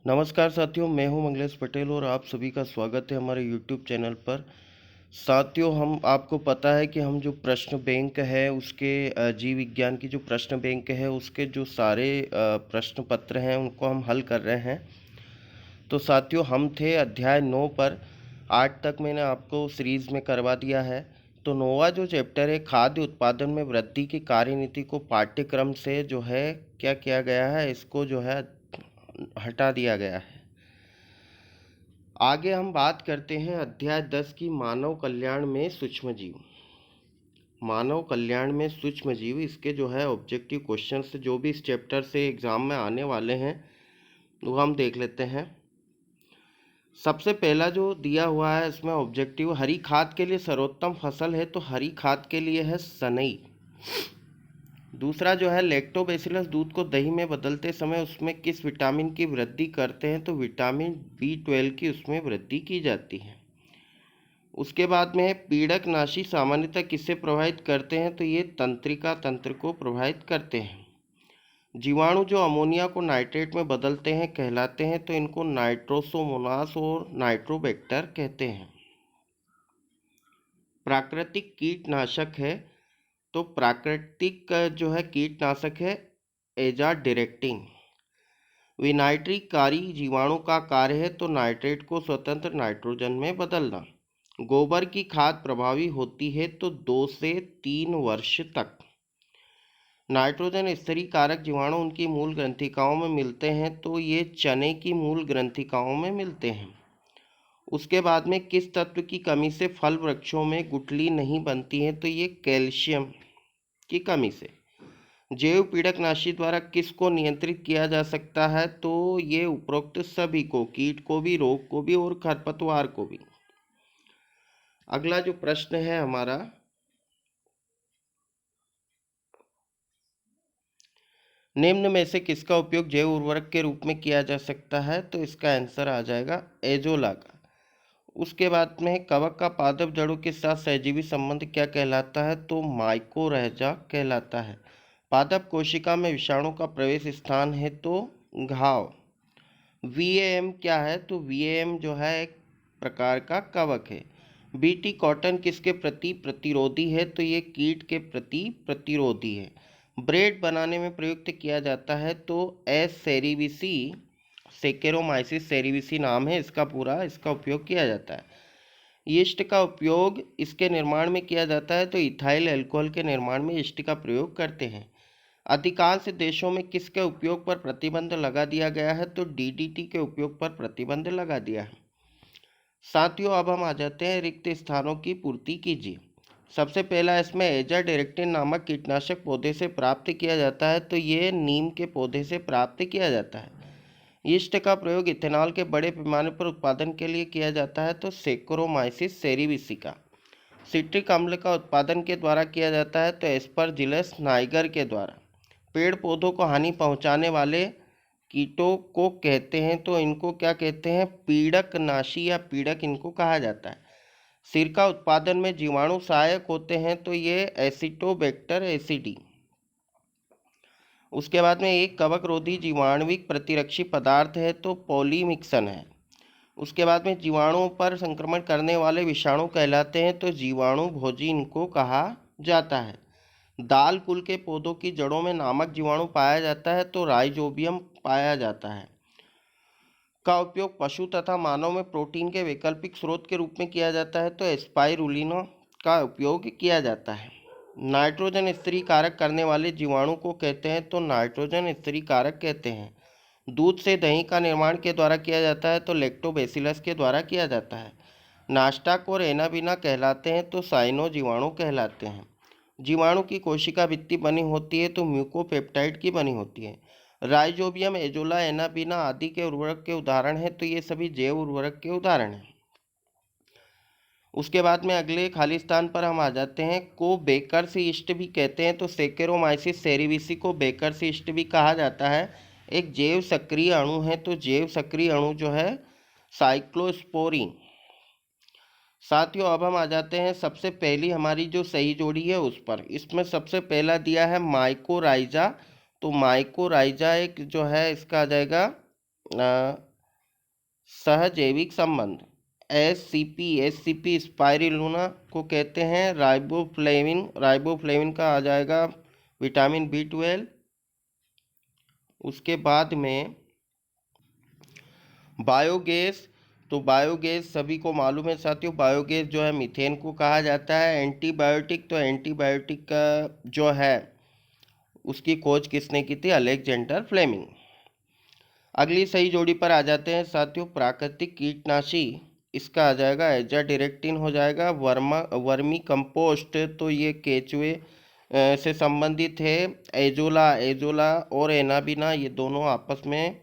नमस्कार साथियों, मैं हूं मंगलेश पटेल और आप सभी का स्वागत है हमारे यूट्यूब चैनल पर। साथियों, हम आपको पता है कि हम जो प्रश्न बैंक है उसके जीव विज्ञान की जो प्रश्न बैंक है उसके जो सारे प्रश्न पत्र हैं उनको हम हल कर रहे हैं। तो साथियों, हम थे अध्याय 9 पर। 8 तक मैंने आपको सीरीज में करवा दिया है। तो 9वां जो चैप्टर है खाद्य उत्पादन में वृद्धि की कार्यनीति को पाठ्यक्रम से जो है क्या किया गया है, इसको जो है हटा दिया गया है। आगे हम बात करते हैं अध्याय 10 की, मानव कल्याण में सूक्ष्म जीव। मानव कल्याण में सूक्ष्म जीव, इसके जो है ऑब्जेक्टिव क्वेश्चंस जो भी इस चैप्टर से एग्जाम में आने वाले हैं वो हम देख लेते हैं। सबसे पहला जो दिया हुआ है इसमें ऑब्जेक्टिव, हरी खाद के लिए सर्वोत्तम फसल है तो हरी खाद के लिए है सनई। दूसरा जो है लैक्टोबैसिलस दूध को दही में बदलते समय उसमें किस विटामिन की वृद्धि करते हैं, तो विटामिन B12 की उसमें वृद्धि की जाती है। उसके बाद में पीड़कनाशी सामान्यतः किससे प्रभावित करते हैं, तो ये तंत्रिका तंत्र को प्रभावित करते हैं। जीवाणु जो अमोनिया को नाइट्रेट में बदलते हैं कहलाते हैं, तो इनको नाइट्रोसोमोनास और नाइट्रोबैक्टर कहते हैं। प्राकृतिक कीटनाशक है, तो प्राकृतिक जो है कीटनाशक है एजाडिरेक्टिन। विनाइट्रिकारी जीवाणु का कार्य है, तो नाइट्रेट को स्वतंत्र नाइट्रोजन में बदलना। गोबर की खाद प्रभावी होती है तो 2 से 3 वर्ष तक। नाइट्रोजन स्तरीकारक जीवाणु उनकी मूल ग्रंथिकाओं में मिलते हैं, तो ये चने की मूल ग्रंथिकाओं में मिलते हैं। उसके बाद में किस तत्व की कमी से फल वृक्षों में गुठली नहीं बनती है, तो ये कैल्शियम की कमी से। जैव पीड़कनाशी द्वारा किसको नियंत्रित किया जा सकता है, तो ये उपरोक्त सभी को, कीट को भी, रोग को भी और खरपतवार को भी। अगला जो प्रश्न है हमारा, निम्न में से किसका उपयोग जैव उर्वरक के रूप में किया जा सकता है, तो इसका आंसर आ जाएगा एजोला का। उसके बाद में कवक का पादप जड़ों के साथ सहजीवी संबंध क्या कहलाता है, तो माइकोरहिजा कहलाता है। पादप कोशिका में विषाणु का प्रवेश स्थान है, तो घाव। VAM क्या है, तो VAM जो है एक प्रकार का कवक है। BT कॉटन किसके प्रति प्रतिरोधी है, तो ये कीट के प्रति प्रतिरोधी है। ब्रेड बनाने में प्रयुक्त किया जाता है, तो एस सेरिविसी, सेकेरोमाइसिस सेरिविसी नाम है इसका पूरा, इसका उपयोग किया जाता है। यीस्ट का उपयोग इसके निर्माण में किया जाता है, तो इथाइल अल्कोहल के निर्माण में यीस्ट का प्रयोग करते हैं। अधिकांश देशों में किसके उपयोग पर प्रतिबंध लगा दिया गया है, तो DDT के उपयोग पर प्रतिबंध लगा दिया है। साथियों, अब हम आ जाते हैं रिक्त स्थानों की पूर्ति कीजिए। सबसे पहला इसमें एजाडिरेक्टिन नामक कीटनाशक पौधे से प्राप्त किया जाता है, तो ये नीम के पौधे से प्राप्त किया जाता है। यीस्ट का प्रयोग इथेनॉल के बड़े पैमाने पर उत्पादन के लिए किया जाता है, तो सेक्रोमाइसिस सेरिविसिका। सिट्रिक अम्ल का उत्पादन के द्वारा किया जाता है, तो एस्परजिलस नाइगर के द्वारा। पेड़ पौधों को हानि पहुंचाने वाले कीटों को कहते हैं, तो इनको क्या कहते हैं, पीड़कनाशी या पीड़क इनको कहा जाता है। सिरका उत्पादन में जीवाणु सहायक होते हैं, तो ये एसिटोबैक्टर एसिडी। उसके बाद में एक कवक रोधी जीवाणुविक प्रतिरक्षी पदार्थ है, तो पॉलीमिक्सन है। उसके बाद में जीवाणुओं पर संक्रमण करने वाले विषाणु कहलाते हैं, तो जीवाणु भोजी इनको कहा जाता है। दाल कुल के पौधों की जड़ों में नामक जीवाणु पाया जाता है, तो राइजोबियम पाया जाता है। का उपयोग पशु तथा मानव में प्रोटीन के वैकल्पिक स्रोत के रूप में किया जाता है, तो एस्पाइरुलिना का उपयोग किया जाता है। नाइट्रोजन स्थिरीकारक करने वाले जीवाणु को कहते हैं, तो नाइट्रोजन स्थिरीकारक कहते हैं। दूध से दही का निर्माण के द्वारा किया जाता है, तो लैक्टोबैसिलस के द्वारा किया जाता है। नास्टाक और एनाबिना कहलाते हैं, तो साइनो जीवाणु कहलाते हैं। जीवाणु की कोशिका भित्ति बनी होती है, तो म्यूकोपेप्टाइड की बनी होती है। राइजोबियम, एजोला, एनाबिना आदि के उर्वरक के उदाहरण हैं, तो ये सभी जैव उर्वरक के उदाहरण हैं। उसके बाद में अगले खाली स्थान पर हम आ जाते हैं, को बेकर्स यीस्ट भी कहते हैं, तो सेकेरोमाइसिस सेरिविसी को बेकर्स यीस्ट भी कहा जाता है। एक जैव सक्रिय अणु है, तो जैव सक्रिय अणु जो है साइक्लोस्पोरिन। साथियों, अब हम आ जाते हैं सबसे पहली हमारी जो सही जोड़ी है उस पर। इसमें सबसे पहला दिया है माइकोराइजा, तो माइकोराइजा एक जो है इसका आ जाएगा सहजैविक संबंध। एस सी पी स्पाइरुलिना को कहते हैं। राइबोफ्लेविन का आ जाएगा विटामिन B12। उसके बाद में बायोगैस। तो बायोगैस सभी को मालूम है साथियों, बायोगैस जो है मीथेन को कहा जाता है। एंटीबायोटिक, तो एंटीबायोटिक का जो है उसकी खोज किसने की थी? Alexander Fleming. अगली सही जोड़ी पर आ जाते हैं साथियों, प्राकृतिक कीटनाशी। इसका आ जाएगा एजाडिरेक्टिन हो जाएगा। वर्मी कंपोस्ट, तो ये केचुए से संबंधित है। एजोला और एनाबिना, ये दोनों आपस में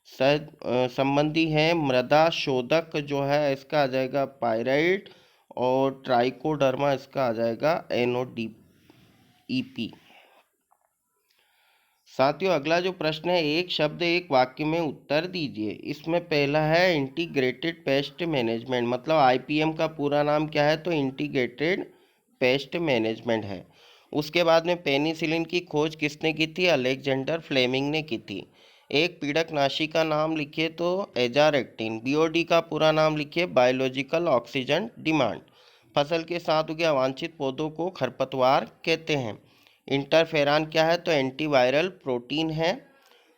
संबंधी हैं। मृदा शोधक जो है इसका आ जाएगा पायराइट। और ट्राइकोडर्मा इसका आ जाएगा NODEP। साथियों अगला जो प्रश्न है, एक शब्द एक वाक्य में उत्तर दीजिए। इसमें पहला है इंटीग्रेटेड पेस्ट मैनेजमेंट, मतलब IPM का पूरा नाम क्या है? तो इंटीग्रेटेड पेस्ट मैनेजमेंट है। उसके बाद में पेनिसिलिन की खोज किसने की थी? अलेक्जेंडर फ्लेमिंग ने की थी। एक पीड़कनाशी का नाम लिखिए, तो एजारेक्टिन। BOD का पूरा नाम लिखिए, बायोलॉजिकल ऑक्सीजन डिमांड। फसल के साथ उगे अवांछित पौधों को खरपतवार कहते हैं। इंटरफेरान क्या है? तो एंटीवायरल प्रोटीन है।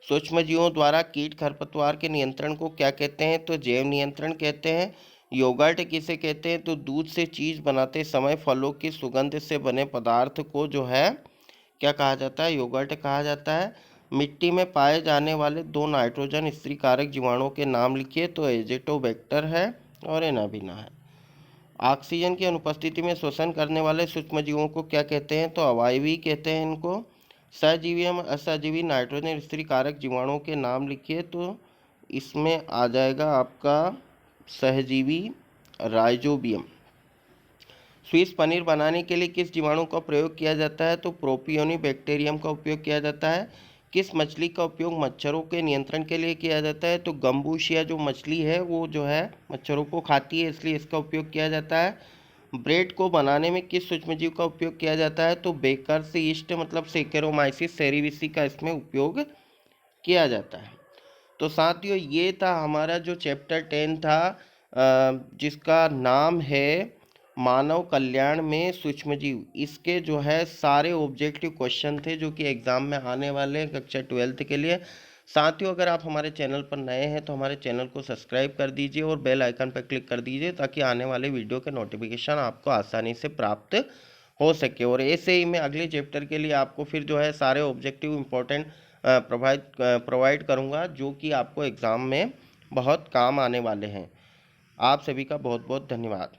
सूक्ष्मजीवों द्वारा कीट खरपतवार के नियंत्रण को क्या कहते हैं? तो जैव नियंत्रण कहते हैं। योगर्ट किसे कहते हैं? तो दूध से चीज़ बनाते समय फलों की सुगंध से बने पदार्थ को जो है क्या कहा जाता है? योगर्ट कहा जाता है। मिट्टी में पाए जाने वाले 2 नाइट्रोजन स्त्रीकारक जीवाणुओं के नाम लिखिए, तो एजेटोबैक्टर है और एनाबिना है। ऑक्सीजन की अनुपस्थिति में श्वसन करने वाले सूक्ष्मजीवों को क्या कहते हैं? तो अवायवी कहते हैं इनको। सहजीवी एवं असहजीवी नाइट्रोजन स्त्रीकारक जीवाणुओं के नाम लिखिए, तो इसमें आ जाएगा आपका सहजीवी राइजोबियम। स्विस पनीर बनाने के लिए किस जीवाणु का प्रयोग किया जाता है? तो प्रोपियोनी बैक्टीरियम का उपयोग किया जाता है। किस मछली का उपयोग मच्छरों के नियंत्रण के लिए किया जाता है? तो गम्बूशिया जो मछली है वो जो है मच्छरों को खाती है, इसलिए इसका उपयोग किया जाता है। ब्रेड को बनाने में किस सूक्ष्मजीव का उपयोग किया जाता है? तो बेकर्स यीस्ट, मतलब सेकेरोमाइसिस सेरेविसी का इसमें उपयोग किया जाता है। तो साथियों ये था हमारा जो चैप्टर 10 था, जिसका नाम है मानव कल्याण में सूक्ष्मजीव। इसके जो है सारे ऑब्जेक्टिव क्वेश्चन थे जो कि एग्जाम में आने वाले हैं कक्षा 12th के लिए। साथियों अगर आप हमारे चैनल पर नए हैं तो हमारे चैनल को सब्सक्राइब कर दीजिए और बेल आइकन पर क्लिक कर दीजिए, ताकि आने वाले वीडियो के नोटिफिकेशन आपको आसानी से प्राप्त हो सके। और ऐसे ही मैं अगले चैप्टर के लिए आपको फिर जो है सारे ऑब्जेक्टिव इंपॉर्टेंट प्रोवाइड करूँगा, जो कि आपको एग्ज़ाम में बहुत काम आने वाले हैं। आप सभी का बहुत बहुत धन्यवाद।